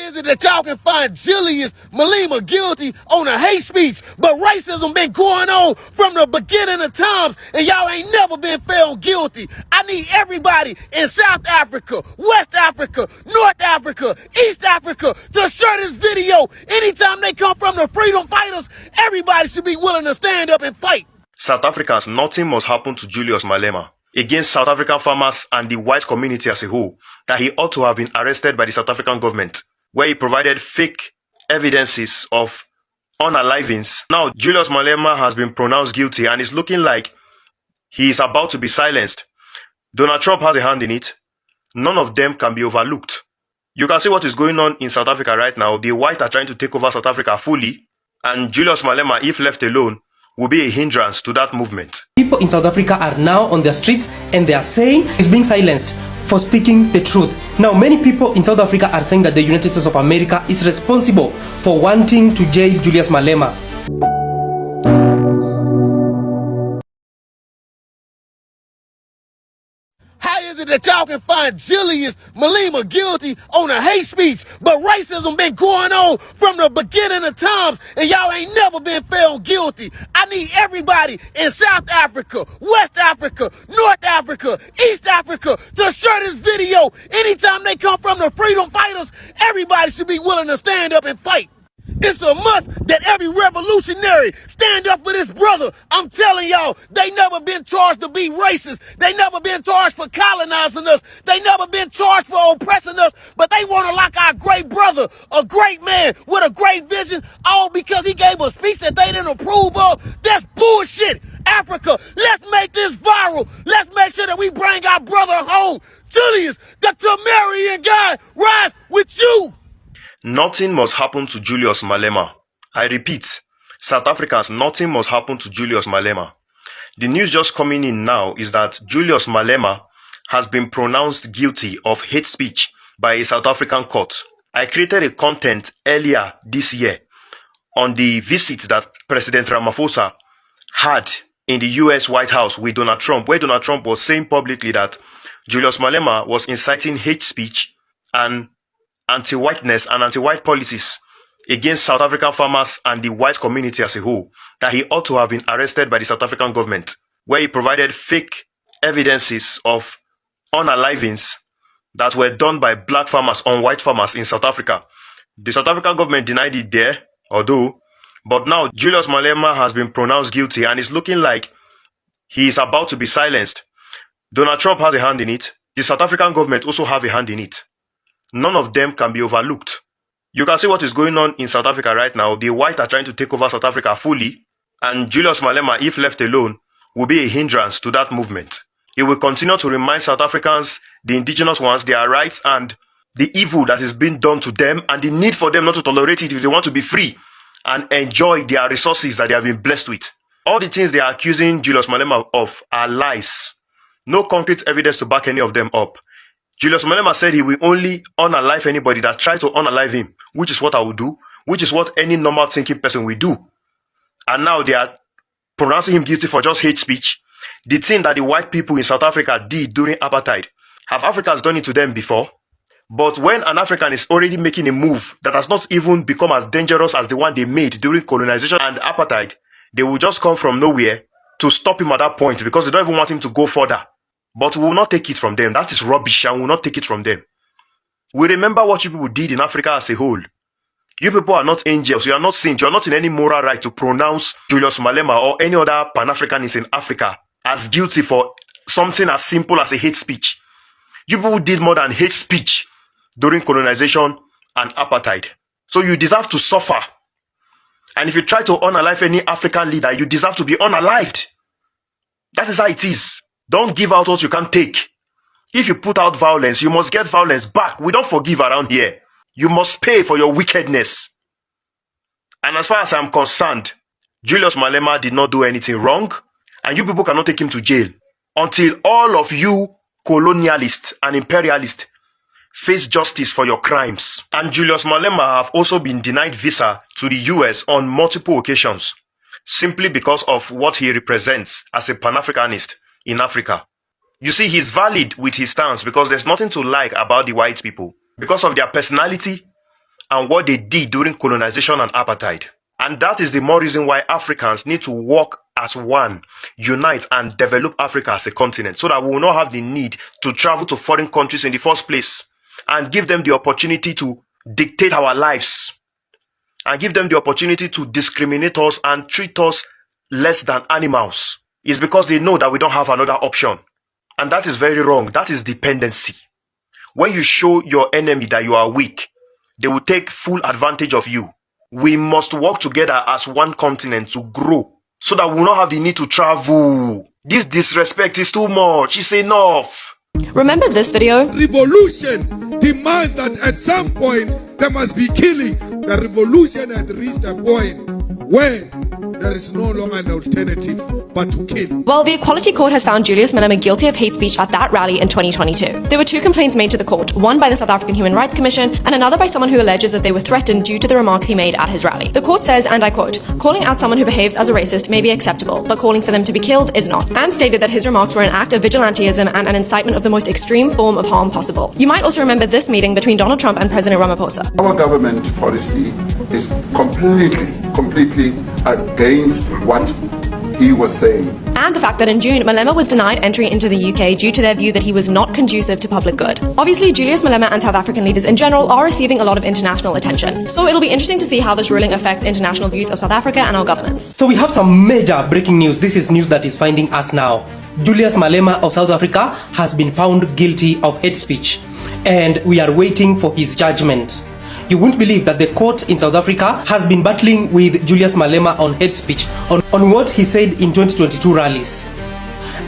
is it that y'all can find Julius Malema guilty on a hate speech, but racism been going on from the beginning of times, and y'all ain't never been found guilty? I need everybody in South Africa, West Africa, North Africa, East Africa to share this video. Anytime they come from the freedom fighters, everybody should be willing to stand up and fight. South Africans, nothing must happen to Julius Malema against South African farmers and the white community as a whole, that he ought to have been arrested by the South African government, where he provided fake evidences of unalivings. Now, Julius Malema has been pronounced guilty and it's looking like he is about to be silenced. Donald Trump has a hand in it. None of them can be overlooked. You can see what is going on in South Africa right now. The whites are trying to take over South Africa fully, and Julius Malema, if left alone, will be a hindrance to that movement. People in South Africa are now on their streets and they are saying he's being silenced for speaking the truth. Now, many people in South Africa are saying that the United States of America is responsible for wanting to jail Julius Malema. How is it that y'all can find Julius Malema guilty on a hate speech, but racism been going on from the beginning of times, and y'all ain't never been found guilty? I need everybody in South Africa, West Africa, North Africa, East Africa to share this video. Anytime they come from the freedom fighters, everybody should be willing to stand up and fight. It's a must that every revolutionary stand up for this brother. I'm telling y'all, they never been charged to be racist. They never been charged for colonizing us. They never been charged for oppressing us. But they want to lock our great brother, a great man with a great vision, all because he gave a speech that they didn't approve of. That's bullshit. Africa, let's make this viral. Let's make sure that we bring our brother home. Julius, the Tamarian guy, rise with you. Nothing must happen to Julius Malema. I repeat, South Africans, nothing must happen to Julius Malema. The news just coming in now is that Julius Malema has been pronounced guilty of hate speech by a South African court. I created a content earlier this year on the visit that President Ramaphosa had in the US White House with Donald Trump, where Donald Trump was saying publicly that Julius Malema was inciting hate speech and anti-whiteness and anti-white policies against South African farmers and the white community as a whole, that he ought to have been arrested by the South African government, where he provided fake evidences of unalivings that were done by black farmers on white farmers in South Africa. The South African government denied it there, but now Julius Malema has been pronounced guilty and it's looking like he is about to be silenced. Donald Trump has a hand in it. The South African government also have a hand in it. None of them can be overlooked. You can see what is going on in South Africa right now. The whites are trying to take over South Africa fully, and Julius Malema, if left alone, will be a hindrance to that movement. He will continue to remind South Africans, the indigenous ones, their rights and the evil that is being done to them, and the need for them not to tolerate it if they want to be free and enjoy their resources that they have been blessed with. All the things they are accusing Julius Malema of are lies. No concrete evidence to back any of them up. Julius Malema said he will only unalive anybody that tries to unalive him, which is what I will do, which is what any normal thinking person will do. And now they are pronouncing him guilty for just hate speech. The thing that the white people in South Africa did during apartheid, have Africans done it to them before? But when an African is already making a move that has not even become as dangerous as the one they made during colonization and apartheid, they will just come from nowhere to stop him at that point because they don't even want him to go further. But we will not take it from them. That is rubbish, and we will not take it from them. We remember what you people did in Africa as a whole. You people are not angels. You are not saints. You are not in any moral right to pronounce Julius Malema or any other Pan-Africanist in Africa as guilty for something as simple as a hate speech. You people did more than hate speech during colonization and apartheid. So you deserve to suffer. And if you try to unalive any African leader, you deserve to be unalived. That is how it is. Don't give out what you can't take. If you put out violence, you must get violence back. We don't forgive around here. You must pay for your wickedness. And as far as I'm concerned, Julius Malema did not do anything wrong, and you people cannot take him to jail until all of you colonialists and imperialists face justice for your crimes. And Julius Malema have also been denied visa to the US on multiple occasions, simply because of what he represents as a Pan-Africanist in Africa. You see, he's valid with his stance because there's nothing to like about the white people. Because of their personality and what they did during colonization and apartheid. And that is the more reason why Africans need to work as one, unite, and develop Africa as a continent so that we will not have the need to travel to foreign countries in the first place and give them the opportunity to dictate our lives and give them the opportunity to discriminate us and treat us less than animals. It's because they know that we don't have another option. And that is very wrong. That is dependency. When you show your enemy that you are weak, they will take full advantage of you. We must work together as one continent to grow so that we will not have the need to travel. This disrespect is too much. It's enough. Remember this video? Revolution demands that at some point there must be killing. The revolution had reached a point where there is no longer an alternative but to kill. Well, the Equality Court has found Julius Malema guilty of hate speech at that rally in 2022. There were two complaints made to the court, one by the South African Human Rights Commission and another by someone who alleges that they were threatened due to the remarks he made at his rally. The court says, and I quote, "Calling out someone who behaves as a racist may be acceptable, but calling for them to be killed is not," and stated that his remarks were an act of vigilantism and an incitement of the most extreme form of harm possible. You might also remember this meeting between Donald Trump and President Ramaphosa. Our government policy is completely against what he was saying. And the fact that in June, Malema was denied entry into the UK due to their view that he was not conducive to public good. Obviously, Julius Malema and South African leaders in general are receiving a lot of international attention. So it'll be interesting to see how this ruling affects international views of South Africa and our governance. So we have some major breaking news. This is news that is finding us now. Julius Malema of South Africa has been found guilty of hate speech, and we are waiting for his judgment. You won't believe that the court in South Africa has been battling with Julius Malema on hate speech, on what he said in 2022 rallies.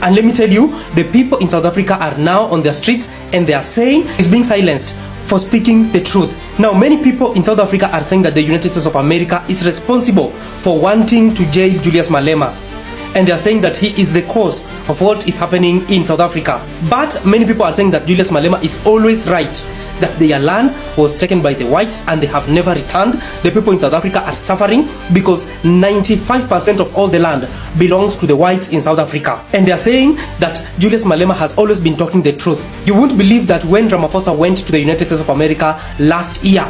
And let me tell you, the people in South Africa are now on their streets and they are saying he's being silenced for speaking the truth. Now, many people in South Africa are saying that the United States of America is responsible for wanting to jail Julius Malema. And they are saying that he is the cause of what is happening in South Africa. But many people are saying that Julius Malema is always right, that their land was taken by the whites and they have never returned. The people in South Africa are suffering because 95% of all the land belongs to the whites in South Africa. And they are saying that Julius Malema has always been talking the truth. You won't believe that when Ramaphosa went to the United States of America last year,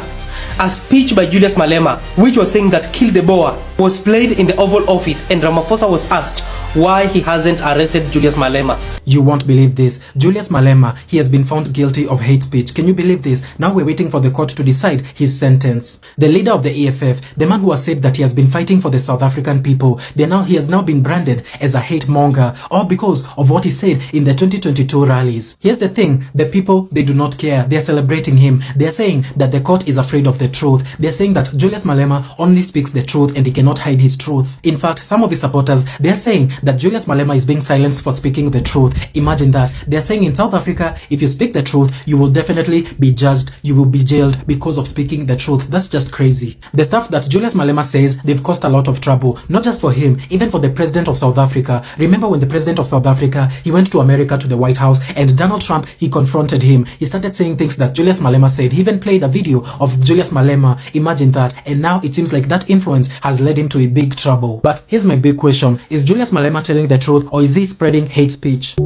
a speech by Julius Malema, which was saying that kill the Boer, was played in the Oval Office, and Ramaphosa was asked why he hasn't arrested Julius Malema. You won't believe this. Julius Malema, he has been found guilty of hate speech. Can you believe this? Now we're waiting for the court to decide his sentence. The leader of the EFF, the man who has said that he has been fighting for the South African people, he has now been branded as a hate monger, all because of what he said in the 2022 rallies. Here's the thing, the people, they do not care. They're celebrating him. They're saying that the court is afraid of the truth. They're saying that Julius Malema only speaks the truth and he cannot hide his truth. In fact, some of his supporters, they're saying that Julius Malema is being silenced for speaking the truth. Imagine that. They're saying in South Africa, if you speak the truth, you will definitely be judged, you will be jailed because of speaking the truth. That's just crazy. The stuff that Julius Malema says, they've caused a lot of trouble, not just for him, even for the president of South Africa. Remember when the president of South Africa, he went to America, to the White House, and Donald Trump, he confronted him. He started saying things that Julius Malema said. He even played a video of Julius Malema. Imagine that. And now it seems like that influence has led him to a big trouble. But here's my big question. Is Julius Malema telling the truth, or is he spreading hate speech?